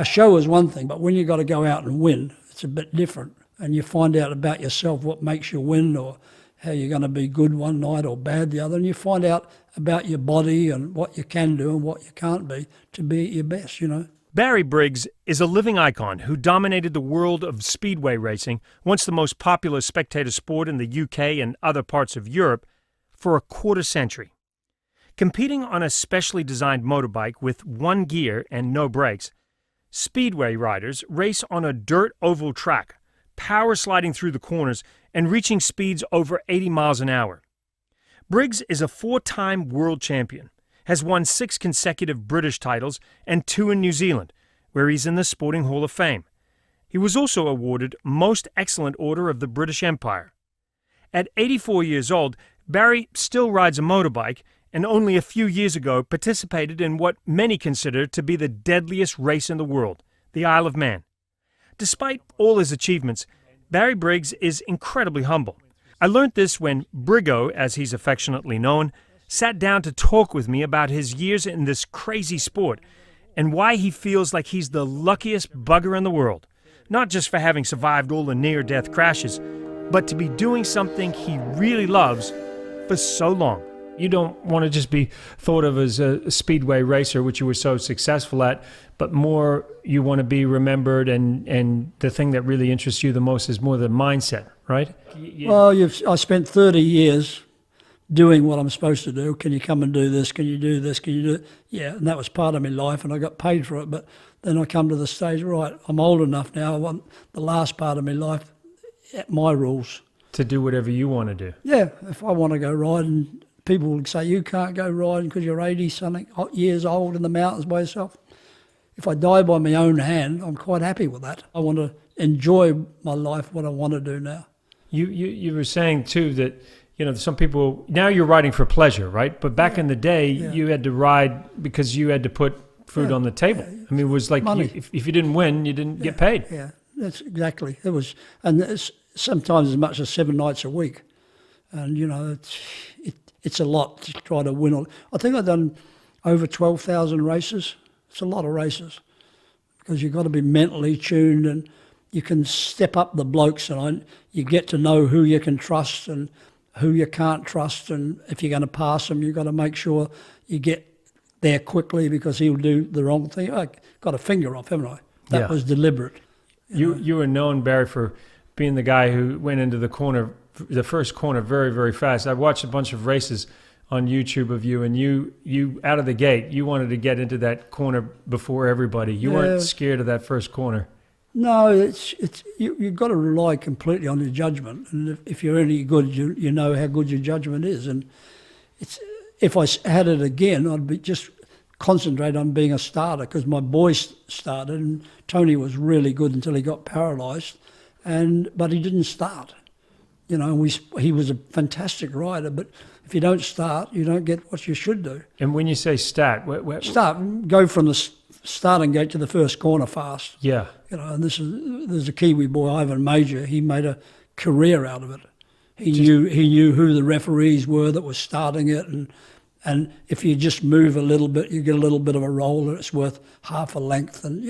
a show is one thing, but when you got to go out and win, it's a bit different. And you find out about yourself, what makes you win, or how you're going to be good one night or bad the other. And you find out about your body and what you can do and what you can't be to be at your best, you know. Barry Briggs is a living icon who dominated the world of speedway racing, once the most popular spectator sport in the UK and other parts of Europe, for a quarter century. Competing on a specially designed motorbike with one gear and no brakes, speedway riders race on a dirt oval track, power sliding through the corners and reaching speeds over 80 miles an hour. Briggs is a 4-time world champion, has won 6 consecutive British titles and 2 in New Zealand, where he's in the Sporting Hall of Fame. He was also awarded Most Excellent Order of the British Empire. At 84 years old, Barry still rides a motorbike and only a few years ago participated in what many consider to be the deadliest race in the world, the Isle of Man. Despite all his achievements, Barry Briggs is incredibly humble. I learned this when Briggo, as he's affectionately known, sat down to talk with me about his years in this crazy sport and why he feels like he's the luckiest bugger in the world, not just for having survived all the near-death crashes, but to be doing something he really loves for so long. You don't want to just be thought of as a speedway racer, which you were so successful at, but more you want to be remembered, and the thing that really interests you the most is more the mindset, right? Well, I spent 30 years doing what I'm supposed to do. Can you come and do this? Can you do this? Can you do it? Yeah, and that was part of my life, and I got paid for it. But then I come to the stage, right, I'm old enough now. I want the last part of my life at my rules. To do whatever you want to do. Yeah, if I want to go riding, people would say, you can't go riding because you're 80-something years old in the mountains by yourself. If I die by my own hand, I'm quite happy with that. I want to enjoy my life, what I want to do now. You were saying, too, that some people, now you're riding for pleasure, right? But back in the day, you had to ride because you had to put food on the table. I mean, it was like if you didn't win, you didn't get paid. Yeah, that's exactly. It was, and it's sometimes as much as 7 nights a week. And, it's a lot to try to win. I think I've done over 12,000 races. It's a lot of races because you've got to be mentally tuned, and you can step up the blokes, and you get to know who you can trust and who you can't trust, and if you're going to pass him, you've got to make sure you get there quickly because he'll do the wrong thing. I got a finger off, haven't I? That was deliberate. You were known, Barry, for being the guy who went into the first corner very, very fast. I watched a bunch of races on YouTube of you, and you out of the gate, you wanted to get into that corner before everybody. You weren't scared of that first corner. No, you've got to rely completely on your judgment, and if you're any good, you know how good your judgment is. And if I had it again, I'd be just concentrate on being a starter because my boys started, and Tony was really good until he got paralysed, but he didn't start. He was a fantastic rider, but if you don't start, you don't get what you should do. And when you say start, go from the starting gate to the first corner fast. Yeah. And there's a Kiwi boy, Ivan Major. He made a career out of it. He knew who the referees were that was starting it, and if you just move a little bit, you get a little bit of a roll, and it's worth half a length. And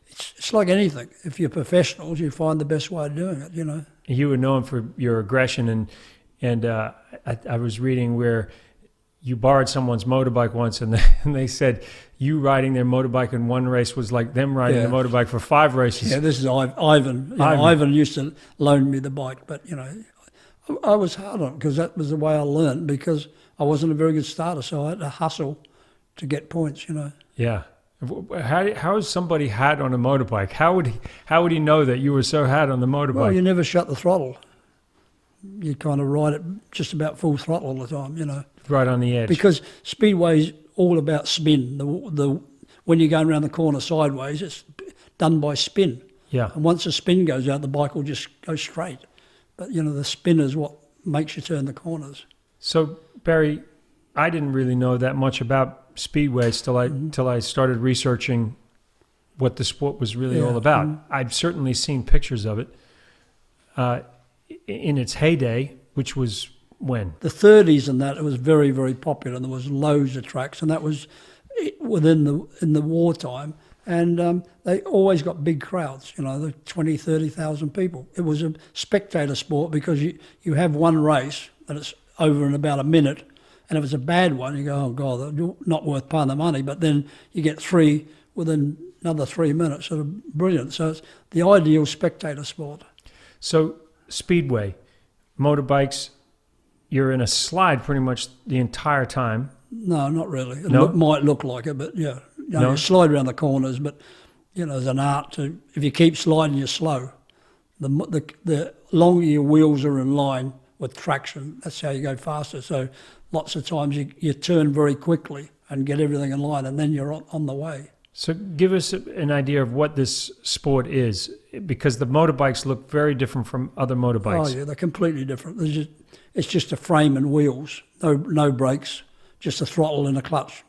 it's like anything. If you're professionals, you find the best way of doing it. You were known for your aggression, and I was reading where you borrowed someone's motorbike once, and they said you riding their motorbike in one race was like them riding a motorbike for 5 races. Yeah, this is Ivan. Ivan used to loan me the bike, but I was hard on it because that was the way I learned, because I wasn't a very good starter, so I had to hustle to get points. Yeah. How is somebody hot on a motorbike? How would he know that you were so hot on the motorbike? Well, you never shut the throttle. You kind of ride it just about full throttle all the time, Right on the edge. Because speedway's all about spin. When you're going around the corner sideways, it's done by spin. Yeah. And once the spin goes out, the bike will just go straight. But the spin is what makes you turn the corners. So Barry, I didn't really know that much about speedways till I started researching what the sport was really all about. I've certainly seen pictures of it in its heyday, which was when? The 30s and that, it was very, very popular, and there was loads of tracks, and that was in the wartime, And they always got big crowds, you know, the 20, 30,000 people. It was a spectator sport because you have one race and it's over in about a minute, and if it's a bad one, you go, oh, God, they're not worth paying the money. But then you get three within another 3 minutes that are brilliant. So it's the ideal spectator sport. So speedway, motorbikes, you're in a slide pretty much the entire time. No, not really. It No? might look like it, but yeah. You know, No? you slide around the corners, but, you know, there's an art to, if you keep sliding, you're slow. The longer your wheels are in line with traction, that's how you go faster. So lots of times you turn very quickly and get everything in line, and then you're on the way. So give us an idea of what this sport is, because the motorbikes look very different from other motorbikes. Oh, yeah, they're completely different. It's just a frame and wheels, no brakes, just a throttle and a clutch.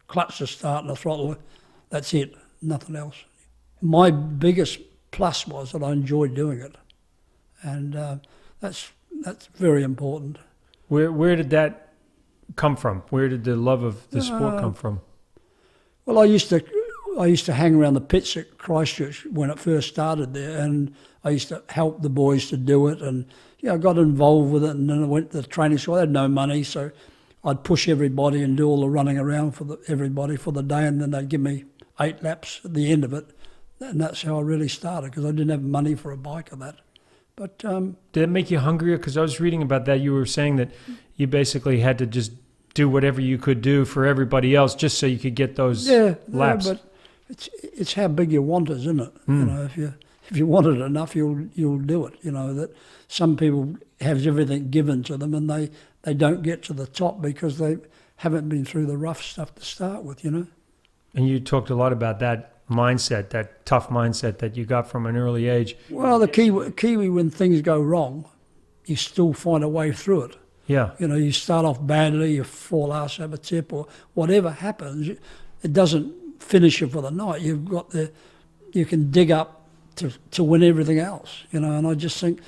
Clutch to start and a throttle, that's it, nothing else. My biggest plus was that I enjoyed doing it, and that's very important. Where did that come from? Where did the love of the sport come from? Well, I used to hang around the pits at Christchurch when it first started there, and I used to help the boys to do it, and I got involved with it, and then I went to the training school. I had no money, so I'd push everybody and do all the running around for everybody for the day, and then they'd give me 8 laps at the end of it, and that's how I really started, because I didn't have money for a bike or that. But did it make you hungrier? Because I was reading about that. You were saying that you basically had to just do whatever you could do for everybody else just so you could get those laps. Yeah, but it's how big you want it, isn't it? You know, if you want it enough, you'll do it. You know, that some people have everything given to them and they don't get to the top because they haven't been through the rough stuff to start with, you know. And you talked a lot about that mindset, that tough mindset that you got from an early age. Well, the Kiwi, when things go wrong, you still find a way through it. Yeah. You know, you start off badly, you fall ass over tip, or whatever happens, it doesn't finish you for the night. You can dig up to win everything else, you know. And I just think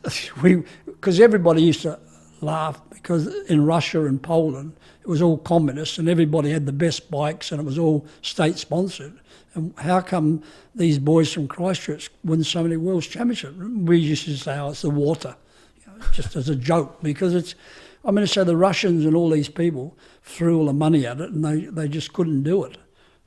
because everybody used to laugh because in Russia and Poland it was all communist and everybody had the best bikes and it was all state sponsored. And how come these boys from Christchurch win so many World Championships? We used to say, oh, it's the water. Just as a joke, because so the Russians and all these people threw all the money at it and they just couldn't do it.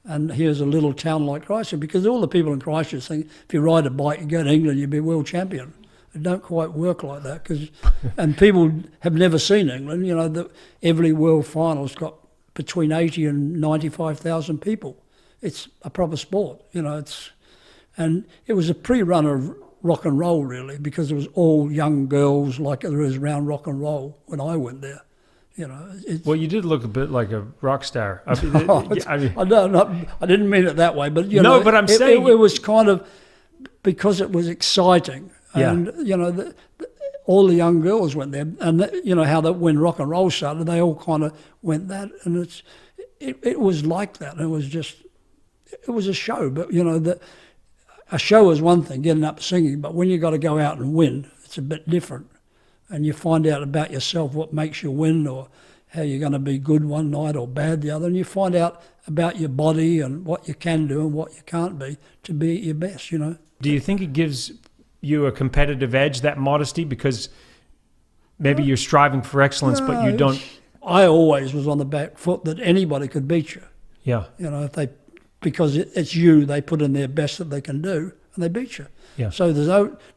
And here's a little town like Christchurch, because all the people in Christchurch think if you ride a bike, you go to England, you'll be world champion. It don't quite work like that, and people have never seen England. You know, every world final's got between 80 and 95,000 people. It's a proper sport, you know. And it was a pre-runner of rock and roll, really, because it was all young girls like there is around rock and roll when I went there. You know, well, you did look a bit like a rock star. I didn't mean it that way, but but I'm saying it was kind of because it was exciting, and you know, all the young girls went there, and you know how that when rock and roll started, they all kind of went that, and it was like that. And it was a show, but you know a show is one thing, getting up singing, but when you got to go out and win, it's a bit different. And you find out about yourself, what makes you win, or how you're going to be good one night or bad the other. And you find out about your body and what you can do and what you can't be to be at your best, you know. Do you think it gives you a competitive edge, that modesty, because maybe you're striving for excellence, but you don't... I always was on the back foot that anybody could beat you. Yeah. You know, because it's you, they put in their best that they can do, and they beat you. Yeah. So there's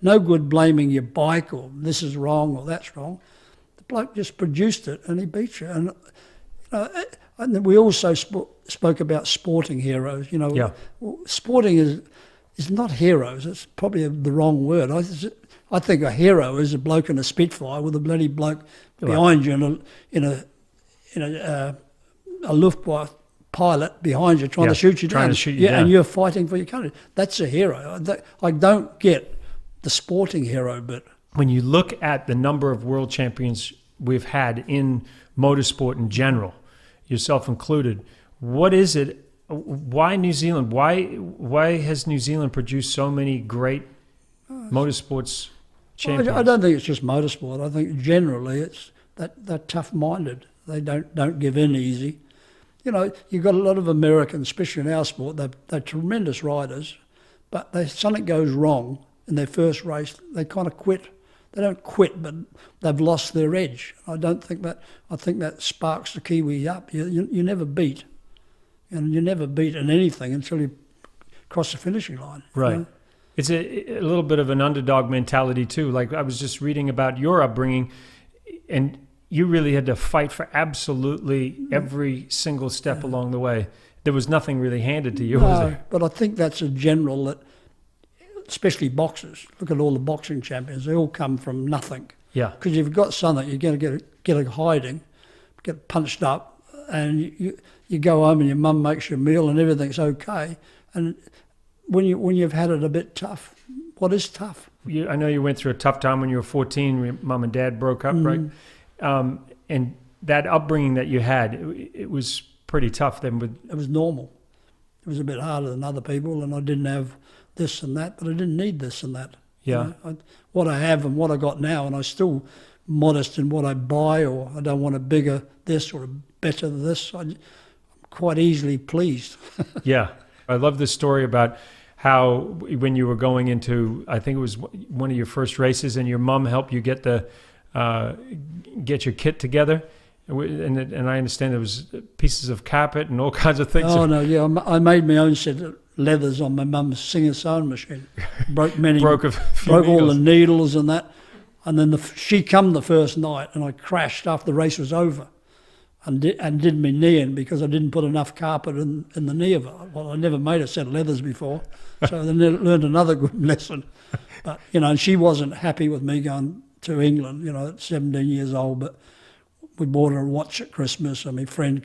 no good blaming your bike or this is wrong or that's wrong. The bloke just produced it and he beat you. And you know, and we also spoke about sporting heroes. You know, sporting is not heroes. It's probably the wrong word. I think a hero is a bloke in a Spitfire with a bloody bloke behind you in a Luftwaffe pilot behind you trying to shoot you down. And you're fighting for your country. That's a hero. I don't get the sporting hero bit. When you look at the number of world champions we've had in motorsport in general, yourself included, what is it? Why New Zealand? Why has New Zealand produced so many great motorsports champions? I don't think it's just motorsport. I think generally it's that they're tough-minded. They don't give in easy. You know, you've got a lot of Americans, especially in our sport, they're tremendous riders, but something goes wrong in their first race, they kind of quit. They don't quit, but they've lost their edge. I think that sparks the Kiwi up. You never beat. And you never beat in anything until you cross the finishing line. Right. You know? It's a little bit of an underdog mentality too. Like I was just reading about your upbringing, and you really had to fight for absolutely every single step along the way. There was nothing really handed to you, was No, there? but I think that's a general that, especially boxers. Look at all the boxing champions; they all come from nothing. Yeah. Because you've got something, you're going to get a hiding, get punched up, and you go home and your mum makes you a meal and everything's okay. And when you've had it a bit tough, what is tough? I know you went through a tough time when you were 14. When your mom and dad broke up, right? And that upbringing that you had, it was pretty tough then. It was normal. It was a bit harder than other people, and I didn't have this and that, but I didn't need this and that. Yeah. You know, what I have and what I got now, and I'm still modest in what I buy, or I don't want a bigger this or a better this. I'm quite easily pleased. Yeah. I love this story about how when you were going into, I think it was one of your first races, and your mom helped you get your kit together. And I understand there was pieces of carpet and all kinds of things. Oh, no, yeah. I made my own set of leathers on my mum's singer sewing machine. Broke all the needles and that. And then she come the first night, and I crashed after the race was over and did my knee in because I didn't put enough carpet in the knee of it. Well, I never made a set of leathers before, so I learned another good lesson. But, you know, and she wasn't happy with me going to England, you know, at 17 years old, but we bought her a watch at Christmas, and my friend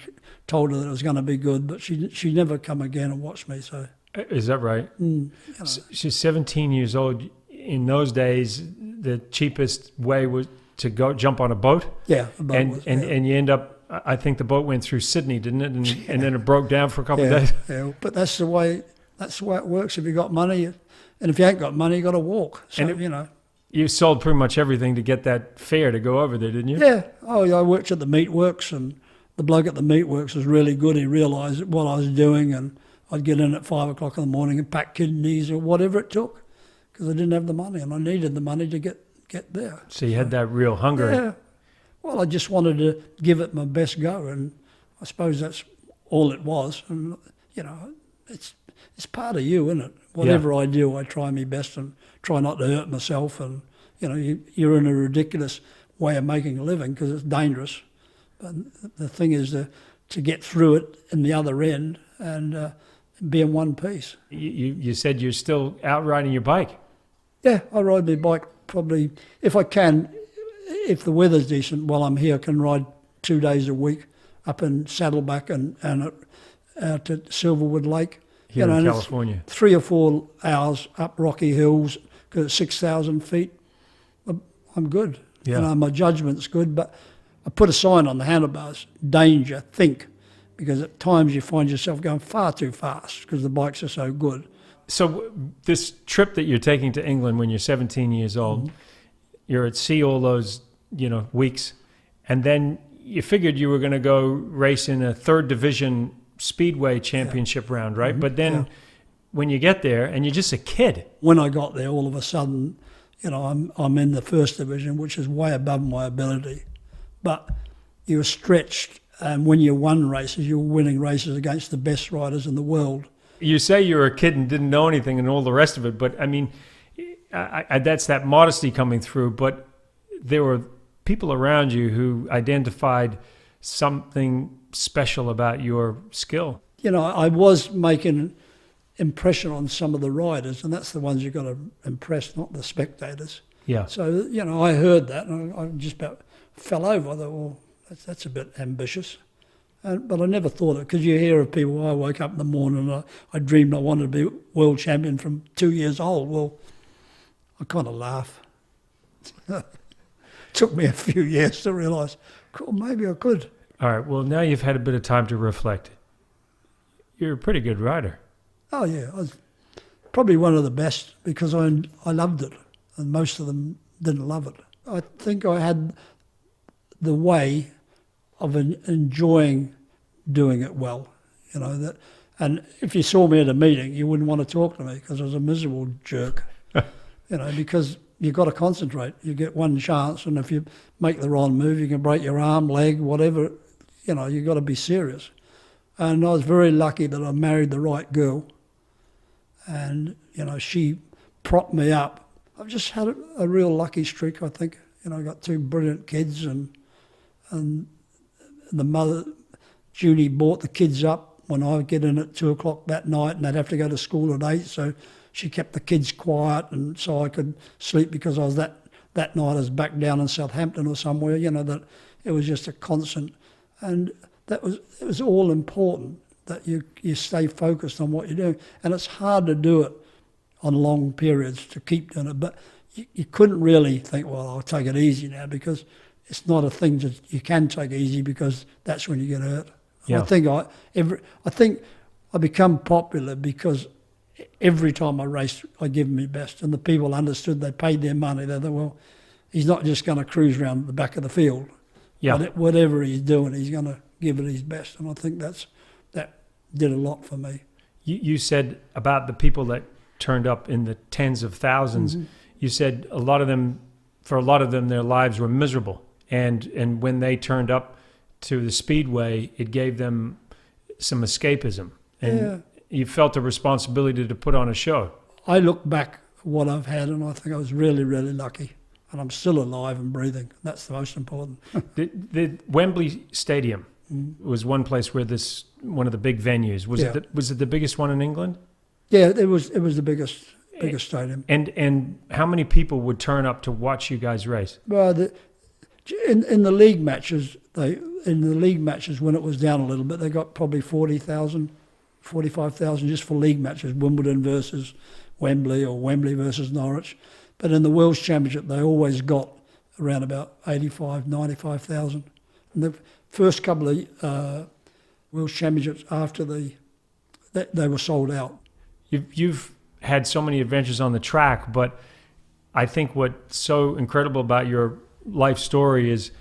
told her that it was going to be good, but she never come again and watched me. So is that right? you know. She's 17 years old. In those days, the cheapest way was to go jump on a boat. Yeah, a boat and you end up. I think the boat went through Sydney, didn't it? And then it broke down for a couple of days. Yeah, but that's the way it works. If you got money, and if you ain't got money, you got to walk. So you know. You sold pretty much everything to get that fare to go over there, didn't you? Yeah. Oh, yeah, I worked at the meatworks, and the bloke at the meatworks was really good. He realised what I was doing, and I'd get in at 5 o'clock in the morning and pack kidneys or whatever it took, because I didn't have the money, and I needed the money to get there. So you had that real hunger. Yeah. Well, I just wanted to give it my best go, and I suppose that's all it was. And, you know, it's part of you, isn't it? Whatever I do, I try my best and try not to hurt myself. And, you know, you're in a ridiculous way of making a living because it's dangerous. But the thing is to get through it in the other end and be in one piece. You said you're still out riding your bike. Yeah, I ride my bike probably, if I can, if the weather's decent while I'm here, I can ride 2 days a week up in Saddleback and out at Silverwood Lake. Here in California. 3 or 4 hours up Rocky Hills because it's 6,000 feet. I'm good. Yeah. You know, my judgment's good, but I put a sign on the handlebars, danger, think, because at times you find yourself going far too fast because the bikes are so good. So this trip that you're taking to England when you're 17 years old, you're at sea all those, weeks, and then you figured you were going to go race in a 3rd division Speedway championship round, right? But then when you get there and you're just a kid. When I got there, all of a sudden, I'm in the 1st division, which is way above my ability. But you're stretched, and when you won races, you're winning races against the best riders in the world. You say you were a kid and didn't know anything and all the rest of it, but I mean, that's that modesty coming through. But there were people around you who identified something special about your skill. I was making impression on some of the riders, and that's the ones you've got to impress, not the spectators. Yeah. So, I heard that, and I just about fell over. I thought, well, that's a bit ambitious. But I never thought it, because you hear of people, I woke up in the morning and I dreamed I wanted to be world champion from 2 years old. Well, I kind of laugh. It took me a few years to realise, cool, maybe I could. All right, well, now you've had a bit of time to reflect. You're a pretty good rider. Oh, yeah. I was probably one of the best because I loved it, and most of them didn't love it. I think I had the way of enjoying doing it well, that. And if you saw me at a meeting, you wouldn't want to talk to me because I was a miserable jerk, because you've got to concentrate. You get one chance, and if you make the wrong move, you can break your arm, leg, whatever. You've got to be serious. And I was very lucky that I married the right girl, and she propped me up. I've just had a real lucky streak, I think. I got two brilliant kids, and the mother, Judy, brought the kids up when I would get in at 2:00 that night, and they'd have to go to school at 8, so she kept the kids quiet, and so I could sleep because I was that night I was back down in Southampton or somewhere, that it was just a constant. And it was all important that you stay focused on what you're doing. And it's hard to do it on long periods to keep doing it, but you couldn't really think, well, I'll take it easy now, because it's not a thing that you can take easy, because that's when you get hurt. Yeah. I think I become popular because every time I raced, I give my best, and the people understood. They paid their money. They thought, well, he's not just going to cruise around the back of the field. Yeah. Whatever he's doing, he's going to give it his best, and I think that did a lot for me. You said about the people that turned up in the tens of thousands. Mm-hmm. You said for a lot of them, their lives were miserable, and when they turned up to the Speedway, it gave them some escapism, and you felt a responsibility to put on a show. I look back at what I've had, and I think I was really, really lucky, and I'm still alive and breathing. That's the most important. The Wembley Stadium was one place where one of the big venues. Was it the biggest one in England? Yeah, it was the biggest stadium. And how many people would turn up to watch you guys race? Well, in the league matches, when it was down a little bit, they got probably 40,000, 45,000 just for league matches, Wimbledon versus Wembley or Wembley versus Norwich. But in the World Championship, they always got around about 85, 95,000. And the first couple of World Championships after they were sold out. You've had so many adventures on the track, but I think what's so incredible about your life story is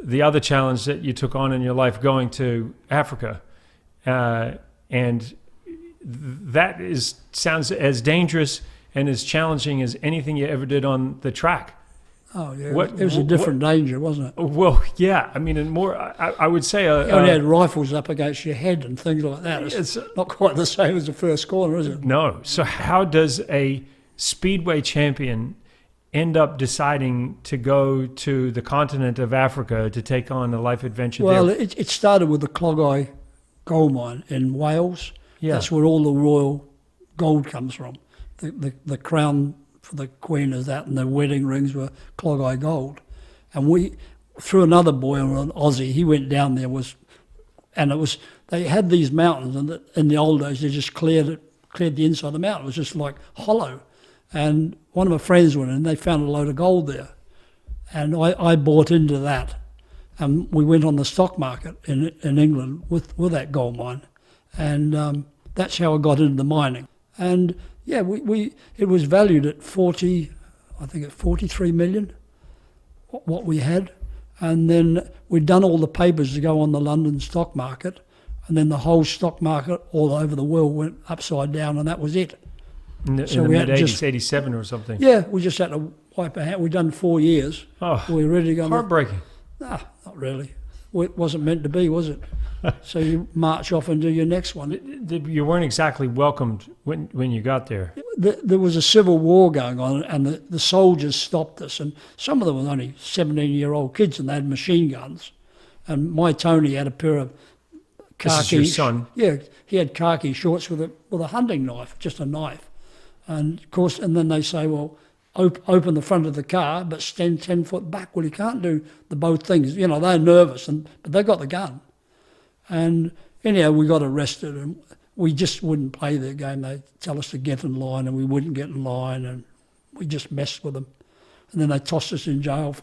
the other challenge that you took on in your life, going to Africa, and that sounds as dangerous and as challenging as anything you ever did on the track. Oh yeah, it was a different danger, wasn't it? Well, yeah. I mean, and more, I would say, you only had rifles up against your head and things like that. It's not quite the same as the first corner, is it? No. So how does a Speedway champion end up deciding to go to the continent of Africa to take on a life adventure there? Well, it started with the Clogau gold mine in Wales. Yeah. That's where all the royal gold comes from. The crown for the Queen is that, and the wedding rings were Clogau gold. And we, through another boy, an Aussie, he went down there, they had these mountains, and in the old days they just cleared the inside of the mountain. It was just like hollow. And one of my friends went in, they found a load of gold there. And I bought into that. And we went on the stock market in England with that gold mine. And that's how I got into the mining. And yeah, it was valued at 43 million, what we had. And then we'd done all the papers to go on the London stock market, and then the whole stock market all over the world went upside down, and that was it. In the mid-'80s, 87 or something. Yeah, we just had to wipe our hand. We'd done 4 years. Oh, we were ready to go. Heartbreaking. Nah, not really. It wasn't meant to be, was it? So you march off and do your next one. You weren't exactly welcomed when you got there. There was a civil war going on, and the soldiers stopped us. And some of them were only 17-year-old kids, and they had machine guns. And my Tony had a pair of khaki. This is your son? Yeah, he had khaki shorts with a hunting knife, just a knife. And of course, and then they say, well, open the front of the car, but stand 10 foot back. Well, you can't do the both things. They're nervous, but they got the gun. And anyhow, we got arrested, and we just wouldn't play their game. They'd tell us to get in line, and we wouldn't get in line, and we just messed with them. And then they tossed us in jail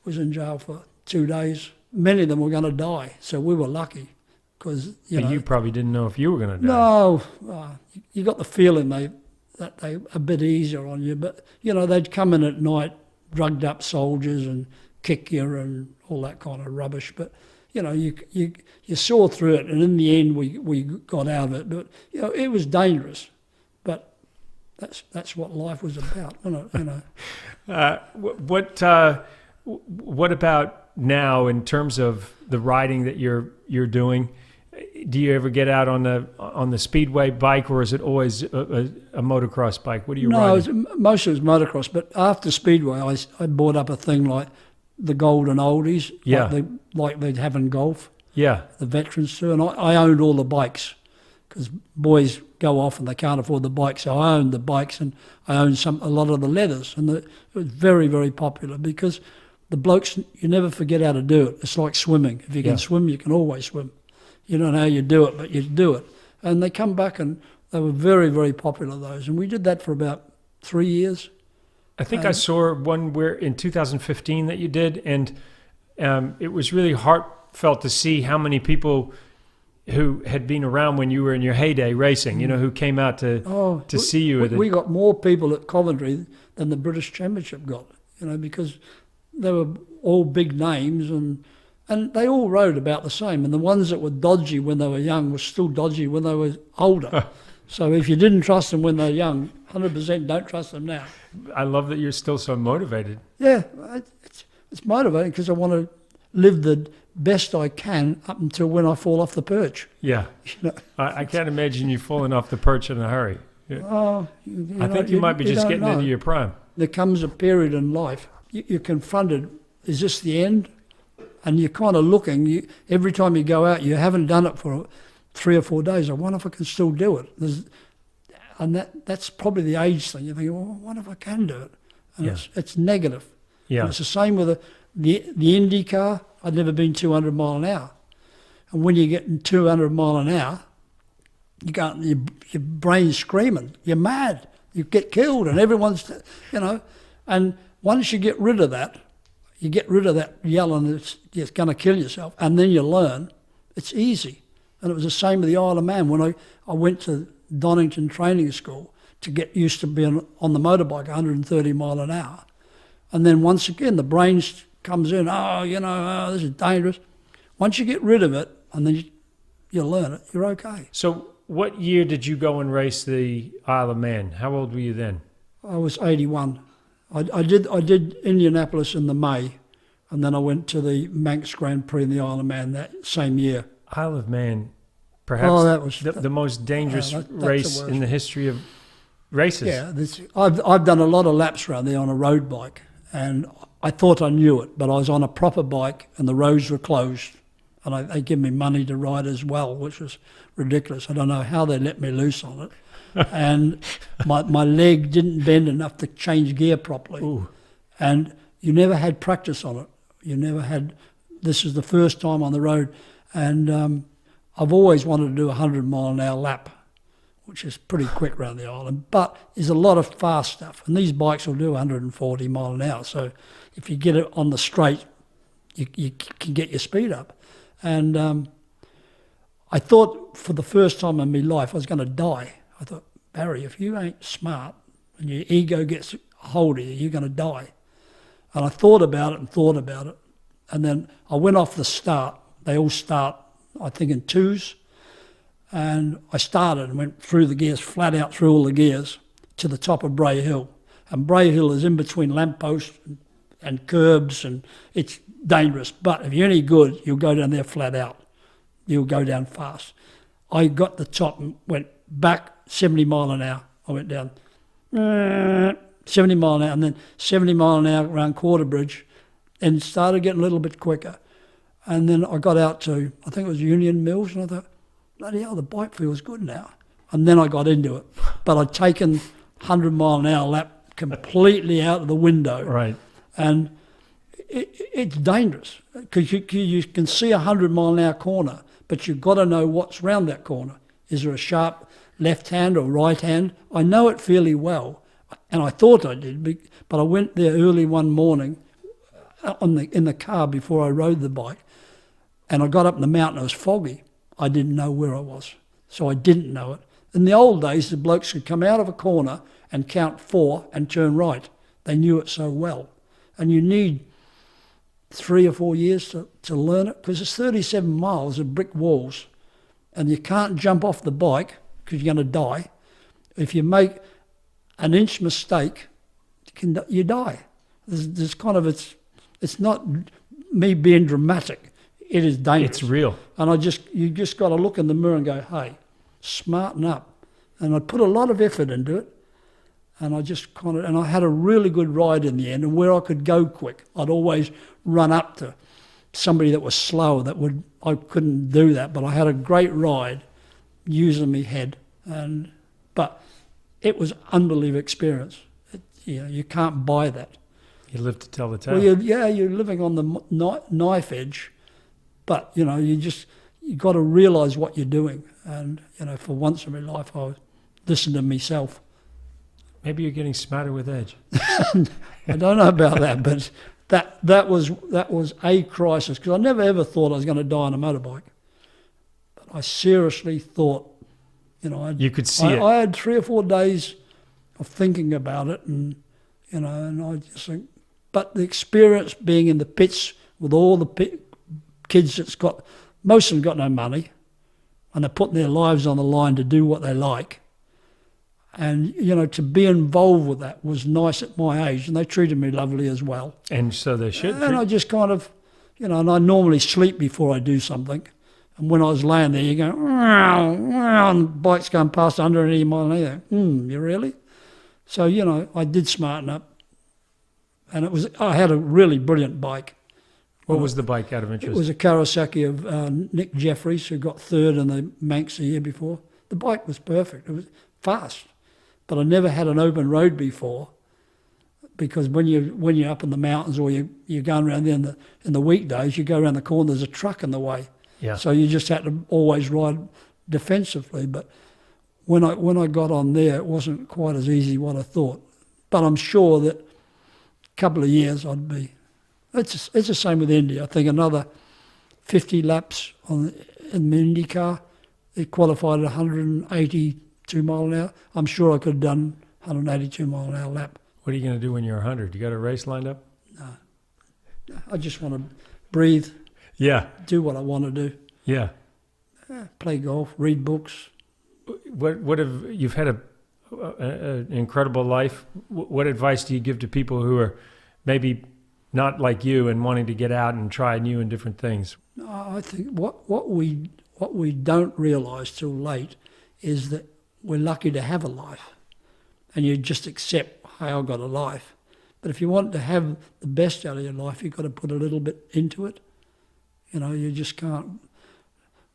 was in jail for 2 days. Many of them were going to die, so we were lucky. Because you probably didn't know if you were going to die. No, you got the feeling that they a bit easier on you, but they'd come in at night, drugged up soldiers, and kick you and all that kind of rubbish. But you know, you saw through it, and in the end we got out of it. But you know, it was dangerous, but that's what life was about, wasn't it? You know. What about now in terms of the riding that you're doing? Do you ever get out on the speedway bike, or is it always a motocross bike? What are you riding? No, most of it was motocross, but after speedway, I bought up a thing like the Golden Oldies, Yeah. like they'd have in golf, Yeah. the veterans too, and I owned all the bikes because boys go off and they can't afford the bikes, so I owned the bikes and I owned a lot of the leathers, and it was very, very popular because the blokes, you never forget how to do it. It's like swimming. If you can swim, you can always swim. You don't know how you do it, but you do it. And they come back and they were very, very popular, those. And we did that for about 3 years. I think I saw one where in 2015 that you did, and it was really heartfelt to see how many people who had been around when you were in your heyday racing, you know, who came out to see you. We got more people at Coventry than the British Championship got, you know, because they were all big names and they all rode about the same. And the ones that were dodgy when they were young were still dodgy when they were older. So if you didn't trust them when they were young, 100% don't trust them now. I love that you're still so motivated. Yeah, it's motivating because I want to live the best I can up until when I fall off the perch. Yeah. You know? I can't imagine you falling off the perch in a hurry. Yeah. Oh, I think you might be just getting into your prime. There comes a period in life, you're confronted, is this the end? And you're kind of looking, every time you go out, you haven't done it for 3 or 4 days. I wonder if I can still do it. And that's probably the age thing. You think, well, I wonder if I can do it. And it's negative. Yeah. And it's the same with the Indy car. I'd never been 200 mile an hour. And when you're getting 200 mile an hour, your brain's screaming. You're mad. You get killed and everyone's, you know. And once you get rid of that, you get rid of that yelling, it's going to kill yourself, and then you learn, it's easy. And it was the same with the Isle of Man. When I went to Donington Training School to get used to being on the motorbike 130 mile an hour. And then once again, the brain comes in, this is dangerous. Once you get rid of it, and then you learn it, you're okay. So what year did you go and race the Isle of Man? How old were you then? I was 81. I did Indianapolis in the May, and then I went to the Manx Grand Prix in the Isle of Man that same year. Isle of Man, perhaps that was the most dangerous race in the history of races. Yeah, I've done a lot of laps around there on a road bike, and I thought I knew it, but I was on a proper bike and the roads were closed, and they give me money to ride as well, which was ridiculous. I don't know how they let me loose on it. And my leg didn't bend enough to change gear properly. Ooh. And you never had practice on it. You never had, this is the first time on the road. And I've always wanted to do a 100 mile an hour lap, which is pretty quick around the island. But there's a lot of fast stuff. And these bikes will do 140 mile an hour. So if you get it on the straight, you can get your speed up. And I thought for the first time in my life I was going to die. I thought, Barry, if you ain't smart and your ego gets a hold of you, you're going to die. And I thought about it. And then I went off the start. They all start, I think, in twos. And I started and went through the gears, flat out through all the gears to the top of Bray Hill. And Bray Hill is in between lampposts and curbs, and it's dangerous. But if you're any good, you'll go down there flat out. You'll go down fast. I got the top and went back 70 mile an hour. I went down 70 mile an hour, and then 70 mile an hour around Quarterbridge, and started getting a little bit quicker. And then I got out to, I think it was Union Mills, and I thought, bloody hell, the bike feels good now. And then I got into it. But I'd taken 100 mile an hour lap completely out of the window. Right. And it's dangerous because you can see a 100 mile an hour corner, but you've got to know what's round that corner. Is there a sharp left hand or right hand? I know it fairly well, and I thought I did, but I went there early one morning in the car before I rode the bike, and I got up in the mountain. It was foggy. I didn't know where I was, so I didn't know it. In the old days, the blokes could come out of a corner and count 4 and turn right. They knew it so well. And you need 3 or 4 years to learn it, because it's 37 miles of brick walls, and you can't jump off the bike because you're going to die. If you make an inch mistake, you die. There's kind of, it's not me being dramatic. It is dangerous. It's real. And you just got to look in the mirror and go, hey, smarten up. And I put a lot of effort into it. And I had a really good ride in the end. And where I could go quick, I'd always run up to somebody that was slower. I couldn't do that, but I had a great ride using my head. But it was an unbelievable experience. You can't buy that. You live to tell the tale. Well, you're living on the knife edge, but you got to realise what you're doing. And for once in my life, I listened to myself. Maybe you're getting smarter with age. I don't know about that, but that was a crisis, because I never ever thought I was going to die on a motorbike. But I seriously thought, you could see it. I had 3 or 4 days of thinking about it, and I just think. But the experience being in the pits with all the kids most of them got no money, and they're putting their lives on the line to do what they like. And, to be involved with that was nice at my age, and they treated me lovely as well. And so they should. And I just kind of, and I normally sleep before I do something. And when I was laying there, you go, and the bike's going past 180 miles an hour. You really? So, I did smarten up. And I had a really brilliant bike. What was the bike, out of interest? It was a Kawasaki of Nick Jeffries, who got third in the Manx the year before. The bike was perfect. It was fast. But I never had an open road before, because when you're up in the mountains, or you're going around there in the weekdays, you go around the corner, there's a truck in the way. Yeah. So you just had to always ride defensively. But when I got on there, it wasn't quite as easy what I thought. But I'm sure that a couple of years I'd be. It's the same with Indy. I think another 50 laps in the Indy car. It qualified at 182 mile an hour. I'm sure I could have done 182 mile an hour lap. What are you going to do when you're 100? You got a race lined up? No. I just want to breathe. Yeah. Do what I want to do. Yeah. Play golf, read books. What have you've had an incredible life? What advice do you give to people who are maybe not like you and wanting to get out and try new and different things? I think what we don't realise till late is that we're lucky to have a life, and you just accept, hey, I've got a life. But if you want to have the best out of your life, you've got to put a little bit into it. You just can't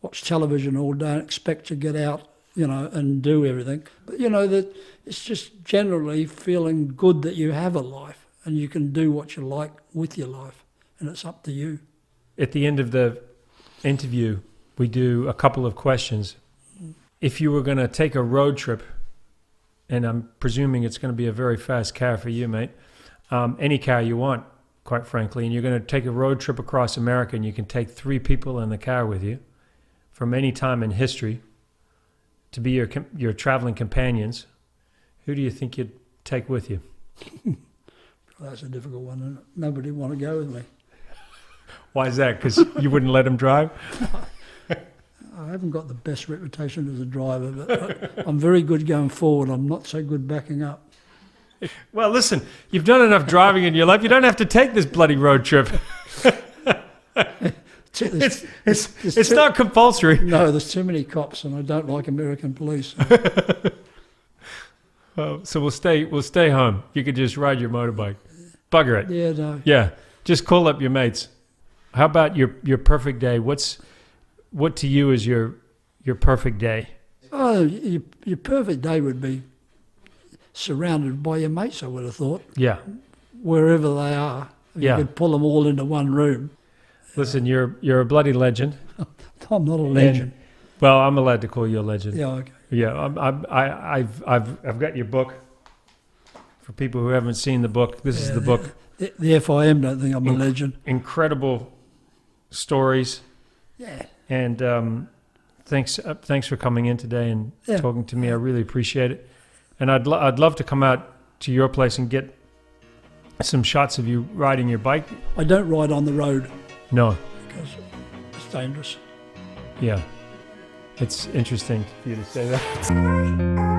watch television all day and expect to get out, and do everything. But that it's just generally feeling good that you have a life and you can do what you like with your life, and it's up to you. At the end of the interview, we do a couple of questions. If you were going to take a road trip, and I'm presuming it's going to be a very fast car for you, mate, any car you want, quite frankly, and you're going to take a road trip across America, and you can take 3 people in the car with you from any time in history to be your traveling companions, who do you think you'd take with you? Well, that's a difficult one, isn't it? Nobody want to go with me. Why is that? Because you wouldn't let them drive? I haven't got the best reputation as a driver, but I'm very good going forward. I'm not so good backing up. Well, listen, you've done enough driving in your life. You don't have to take this bloody road trip. It's not compulsory. No, there's too many cops, and I don't like American police. So we'll stay home. You could just ride your motorbike. Bugger it. Yeah, no. Yeah, just call up your mates. How about your perfect day? What to you is your perfect day? Oh, your perfect day would be surrounded by your mates, I would have thought. Yeah. Wherever they are. You could pull them all into one room. Listen, you're a bloody legend. I'm not a legend. Well, I'm allowed to call you a legend. Yeah, okay. Yeah, I've got your book. For people who haven't seen the book, this is the book. The FIM don't think I'm a legend. Incredible stories. Yeah. And thanks for coming in today and talking to me. I really appreciate it. And I'd love to come out to your place and get some shots of you riding your bike. I don't ride on the road No. because it's dangerous. Yeah. It's interesting for you to say that.